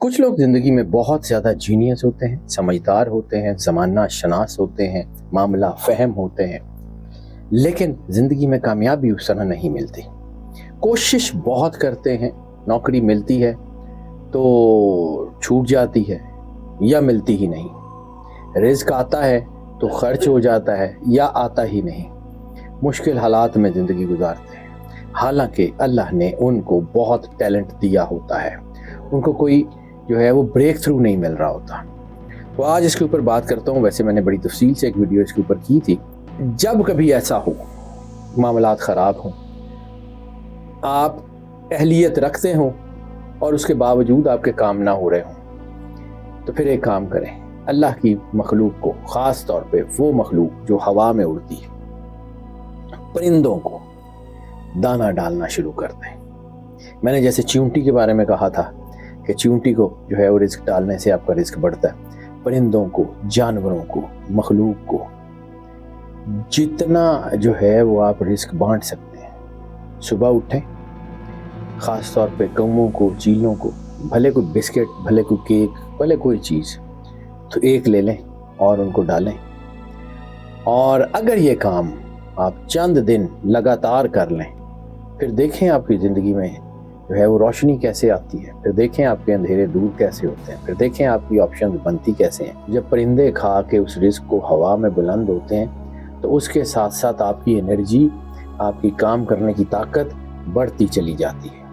कुछ लोग ज़िंदगी में बहुत ज़्यादा जीनियस होते हैं, समझदार होते हैं, ज़माना शनास होते हैं, मामला फ़हम होते हैं, लेकिन ज़िंदगी में कामयाबी उस तरह नहीं मिलती। कोशिश बहुत करते हैं, नौकरी मिलती है तो छूट जाती है या मिलती ही नहीं। रिज़्क आता है तो खर्च हो जाता है या आता ही नहीं। मुश्किल हालात में ज़िंदगी गुजारते हैं, हालांकि अल्लाह ने उनको बहुत टैलेंट दिया होता है, उनको कोई जो है वो ब्रेक थ्रू नहीं मिल रहा होता। तो आज इसके ऊपर बात करता हूँ। वैसे मैंने बड़ी तफसील से एक वीडियो इसके ऊपर की थी। जब कभी ऐसा हो, मामलात ख़राब हों, आप अहलियत रखते हों और उसके बावजूद आपके काम ना हो रहे हों, तो फिर एक काम करें, अल्लाह की मखलूक को, ख़ास तौर पे वो मखलूक जो हवा में उड़ती है, परिंदों को दाना डालना शुरू कर दें। मैंने जैसे चींटी के बारे में कहा था कि चींटी को जो है वो रिस्क डालने से आपका रिस्क बढ़ता है। परिंदों को, जानवरों को, मखलूक को जितना जो है वो आप रिस्क बांट सकते हैं। सुबह उठें, ख़ास तौर पे कौवों को, चीलों को, भले कोई बिस्किट, भले कोई केक, भले कोई चीज़, तो एक ले लें और उनको डालें। और अगर ये काम आप चंद दिन लगातार कर लें, फिर देखें आपकी ज़िंदगी में जो है वो रोशनी कैसे आती है, फिर देखें आपके अंधेरे दूर कैसे होते हैं, फिर देखें आपकी ऑप्शन बनती कैसे हैं। जब परिंदे खा के उस रिस्क को हवा में बुलंद होते हैं तो उसके साथ साथ आपकी एनर्जी, आपकी काम करने की ताकत बढ़ती चली जाती है।